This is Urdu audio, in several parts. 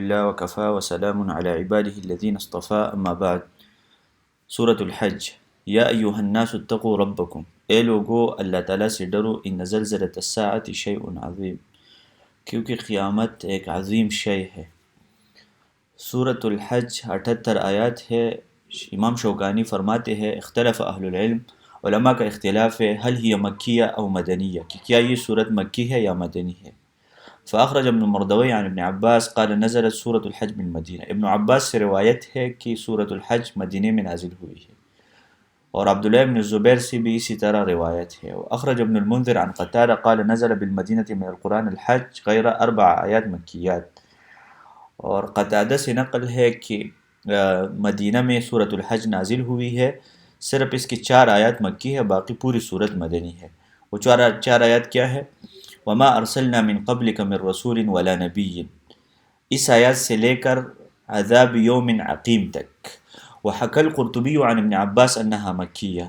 اللہ وکفا وسلام علی عباده الذین اصطفى اما بعد۔ سورۃ الحج۔ یا ایھا الناس اتقوا ربکم، اے لوگو اللہ تعالیٰ سے ڈرو، ان زلزلۃ الساعۃ شیء عظیم، کیونکہ قیامت ایک عظیم شے ہے۔ سورۃ الحج 78 آیات ہے۔ امام شوکانی فرماتے ہیں اختلف اہل العلم، علماء کا اختلاف ہے، هل هي مکیہ او مدنیہ، کہ کیا یہ سورت مکی ہے یا مدنی ہے۔ فاخرج ابن مردوی عن ابن عباس قال نزلت سورة الحج من مدینہ، ابن عباس سے روایت ہے کہ سورۃ الحج مدینہ میں نازل ہوئی ہے، اور عبداللہ بن الزبیر سے بھی اسی طرح روایت ہے۔ واخرج ابن المنذر عن قتادہ قال نزل بالمدینہ من القرآن الحج غیر 4 آیات مکیات، اور قتادہ سے نقل ہے کہ مدینہ میں سورۃ الحج نازل ہوئی ہے، صرف اس کی 4 آیات مکی ہے، باقی پوری سورت مدنی ہے۔ وہ 4 آیات کیا ہے؟ وما ارسلنا من قبلک من رسول ولا نبی، اس آیات سے لے کر عذاب یوم عقیم تک۔ وحکی القرطبی عن ابن عباس انہا مکیہ،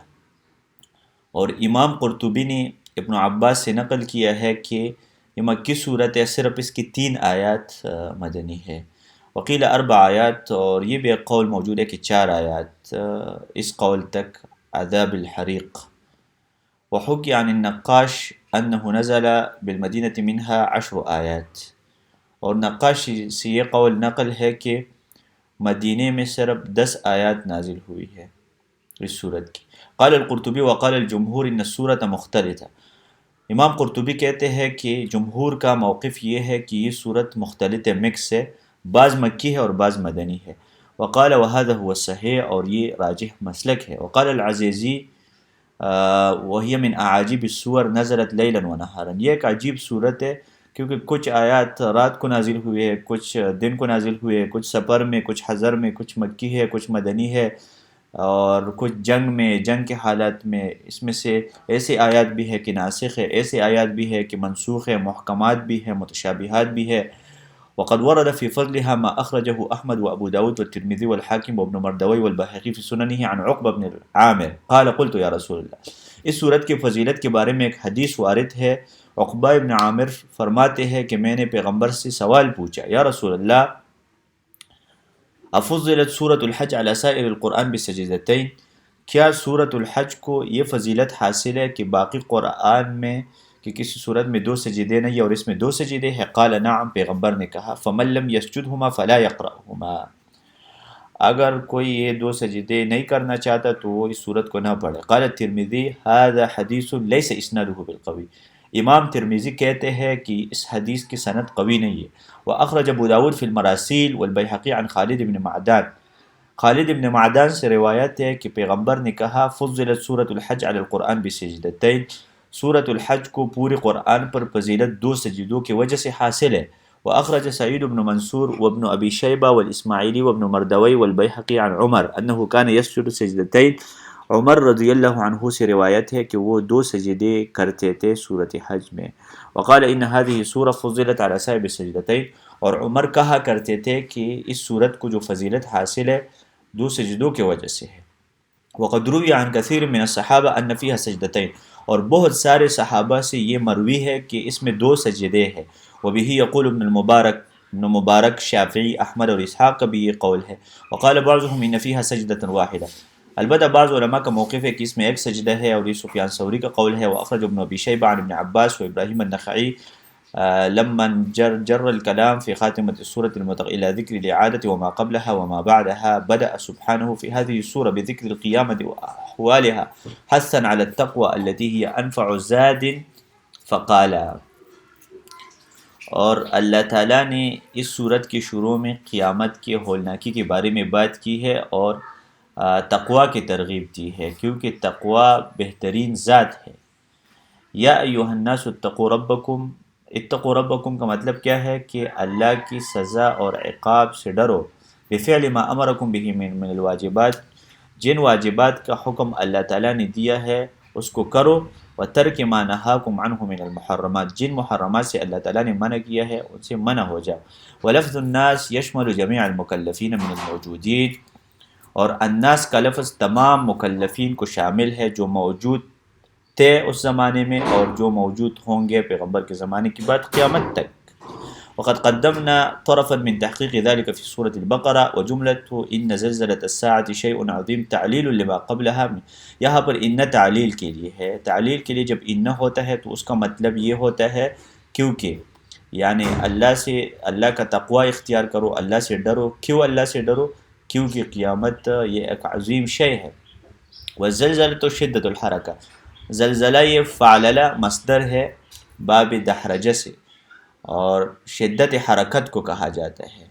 اور امام قرطبی نے ابن عباس سے نقل کیا ہے کہ یہ مکی صورت ہے، صرف اس کی 3 آیات مدنی ہے۔ وقیل 4 آیات، اور یہ بھی ایک قول موجود ہے کہ 4 آیات، اس قول تک عذاب الحریق۔ وحکی عن النقاش انہ نزل بالمدینہ منها 10 آیات، اور نقاش سے یہ قول نقل ہے کہ مدینہ میں صرف 10 آیات نازل ہوئی ہے اس صورت کی۔ قال القرطبی وقال الجمہور ان السورۃ مختلطہ، امام قرطبی کہتے ہیں کہ جمہور کا موقف یہ ہے کہ یہ صورت مختلط مکس ہے، بعض مکی ہے اور بعض مدنی ہے۔ وقال وهذا هو الصحیح، اور یہ راجح مسلک ہے۔ وقال العزیزی وہی من اعاجیب السور نزلت لیلا ونہارا، یہ ایک عجیب صورت ہے کیونکہ کچھ آیات رات کو نازل ہوئے ہے، کچھ دن کو نازل ہوئے ہے، کچھ سفر میں، کچھ حضر میں، کچھ مکی ہے، کچھ مدنی ہے، اور کچھ جنگ میں، جنگ کے حالات میں۔ اس میں سے ایسے آیات بھی ہے کہ ناسخ ہے، ایسے آیات بھی ہے کہ منسوخ ہے، محکمات بھی ہے، متشابہات بھی ہے۔ وقد ورد في فضلها ما أخرجه أحمد وأبو داود والترمذي والحاكم وابن مردوي والبيهقي في سننه عن عقبة بن عامر قال قلت يا رسول الله، اس صورت کی فضیلت کے بارے میں ایک حدیث وارد ہے۔ عقبہ ابن عامر فرماتے ہیں کہ میں نے پیغمبر سے سوال پوچھا، یا رسول اللہ افضلت سورة الحج على سائر القرآن بسجدتين، کیا سورة الحج کو یہ فضیلت حاصل ہے کہ باقی قرآن میں کہ کسی صورت میں 2 سجدے نہیں اور اس میں 2 سجدے ہیں؟ قال نعم، پیغمبر نے کہا فمن لم يسجدهما فلا يقرأهما، اگر کوئی یہ 2 سجدے نہیں کرنا چاہتا تو وہ اس صورت کو نہ پڑھے۔ قال الترمذی هذا حدیث ليس اسناده بالقوی، امام ترمذی کہتے ہیں کہ اس حدیث کی سند قوی نہیں ہے۔ واخرج ابو داود فی المراسیل والبیہقی عن خالد بن معدان، خالد ابن معدان سے روایت ہے کہ پیغمبر نے کہا فضلت سورة الحج علی القرآن بسجدتین، سورۃ الحج کو پورے قرآن پر فضیلت 2 سجدوں کی وجہ سے حاصل ہے۔ واخرج سعید بن منصور وابن ابی شیبہ والاسماعیلی وابن مردوی والبیہقی عن عمر انہ کان یسجد سجدتین، عمر رضی اللہ عنہ سے روایت ہے کہ وہ 2 سجدے کرتے تھے سورۃ حج میں۔ وقال ان هذه سورة فضلت على سائر السجدتين، اور عمر کہا کرتے تھے کہ اس سورت کو جو فضیلت حاصل ہے 2 سجدوں کی وجہ سے ہے۔ وقد روی عن کثیر من الصحابہ ان فیها سجدتین، اور بہت سارے صحابہ سے یہ مروی ہے کہ اس میں 2 سجدے ہیں۔ وبه یقول ابن مبارک، شافعی، احمد اور اسحاق کا بھی یہ قول ہے۔ وقال بعضهم ان فیها سجدة واحدة، البتہ بعض علماء کا موقف ہے کہ اس میں ایک سجدہ ہے، اور یہ سفیان ثوری کا قول ہے۔ واخرج ابن ابی شیبہ عن ابن عباس وابراہیم النخعی لما جر الكلام في خاتمة السورة إلى ذكر الإعادة وما قبلها وما بعدها، بدأ سبحانه في هذه السورة بذكر القيامة وأحوالها حثا على التقوى التي هي أنفع زاد فقال، اور اللہ تعالیٰ نے اس صورت کے شروع میں قیامت کے ہولناکی کے بارے میں بات کی ہے اور تقوی کی ترغیب دی ہے، کیونکہ تقوی بہترین ذات ہے۔ یا ایھا الناس اتقوا ربکم، اتقوا ربکم کا مطلب کیا ہے کہ اللہ کی سزا اور عقاب سے ڈرو، بفعل ما امرکم به من الواجبات، جن واجبات کا حکم اللہ تعالیٰ نے دیا ہے اس کو کرو، وترک ما نہاکم عنہ من المحرمات، جن محرمات سے اللہ تعالیٰ نے منع کیا ہے ان سے منع ہو جاؤ۔ ولفظ الناس یشمل جمیع المکلفین من الموجودین، اور الناس کا لفظ تمام مکلفین کو شامل ہے جو موجود تھے اس زمانے میں اور جو موجود ہوں گے پیغمبر کے زمانے کے بعد قیامت تک۔ وقد قدمنا طرفا من تحقيق ذلك في سورة البقرة وجملة إن زلزلة الساعة شيء عظيم تعلیل لما قبلها. یہاں پر ان تعلیل کے لیے ہے. تعلیل کے لیے جب ان ہوتا ہے تو اس کا مطلب یہ ہوتا ہے کیونکہ، یعنی اللہ کا تقوی اختیار کرو، اللہ سے ڈرو. کیوں اللہ سے ڈرو؟ کیونکہ قیامت یہ ایک عظیم شے ہے. والزلزلة شدت الحرکہ، زلزلہ یہ فعللہ مصدر ہے باب دحرجہ سے، اور شدت حرکت کو کہا جاتا ہے،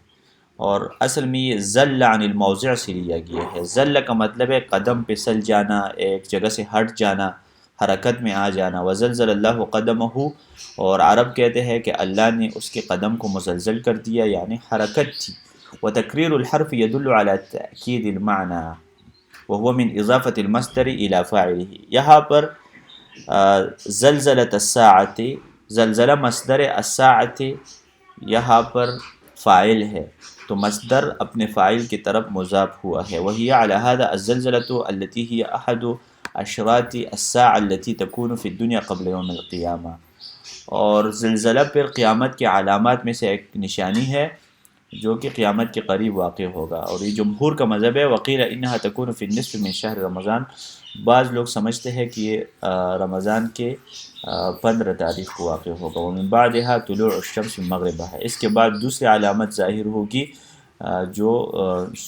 اور اصل میں یہ زل عن الموضع سے لیا گیا ہے. زل کا مطلب ہے قدم پہ سل جانا، ایک جگہ سے ہٹ جانا، حرکت میں آ جانا. وزلزل اللہ قدمہ، اور عرب کہتے ہیں کہ اللہ نے اس کے قدم کو مزلزل کر دیا، یعنی حرکت تھی. وتکریر الحرف يدل على تأکید المعنى وهو من اضافة المصدر الى فاعله. یہاں پر زلزلۃ الساعۃ، زلزلہ مصدر الساعۃ یہاں پر فاعل ہے، تو مصدر اپنے فاعل کی طرف مضاف ہوا ہے. وہی علی هذا الزلزلة التي هي احد اشراط الساعة التي تكون في الدنيا قبل يوم القيامة. اور زلزلہ پر قیامت کے علامات میں سے ایک نشانی ہے جو کہ قیامت کے قریب واقع ہوگا، اور یہ جمہور کا مذہب ہے. وقیل انہا تکون فی النصف من شہر رمضان، بعض لوگ سمجھتے ہیں کہ یہ رمضان کے 15 تاریخ کو واقع ہوگا. ومن بعدها طلوع الشمس من مغربها، اس کے بعد دوسری علامت ظاہر ہوگی جو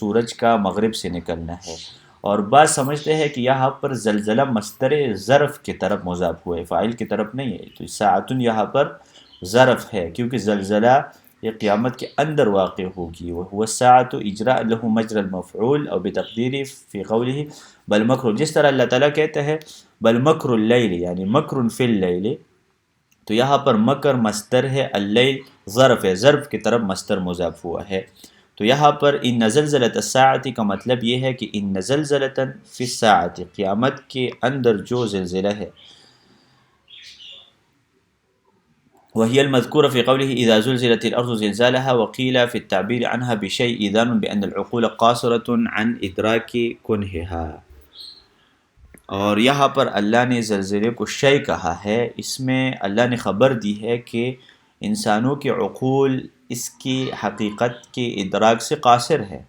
سورج کا مغرب سے نکلنا ہے. اور بعض سمجھتے ہیں کہ یہاں پر زلزلہ مصدر ظرف کی طرف مضاف ہوا ہے، فاعل کی طرف نہیں ہے. تو ساعتن یہاں پر ظرف ہے کیونکہ زلزلہ یہ قیامت کے اندر واقع ہوگی. وهو الساعة اجراء له مجرى المفعول او بتقدیری فی قوله بل مکر، جس طرح اللہ تعالیٰ کہتے ہیں بل مکر اللیل، یعنی مکر فی اللیل، تو یہاں پر مکر مصدر ہے، اللیل ظرف ہے، ظرف کی طرف مصدر مضاف ہوا ہے. تو یہاں پر ان زلزلۃ الساعۃ کا مطلب یہ ہے کہ ان زلزلۃ فی الساعۃ، قیامت کے اندر جو زلزلہ ہے، وهي المذكورة في قوله إذا زلزلت الأرض زلزالها. وقيل في التعبير عنها بشيء إذان بأن العقول قاصرة عن إدراك كنهها. اور یہاں پر اللہ نے زلزلے کو شیء کہا ہے، اس میں اللہ نے خبر دی ہے کہ انسانوں کے عقول اس کی حقیقت کے ادراک سے قاصر ہے.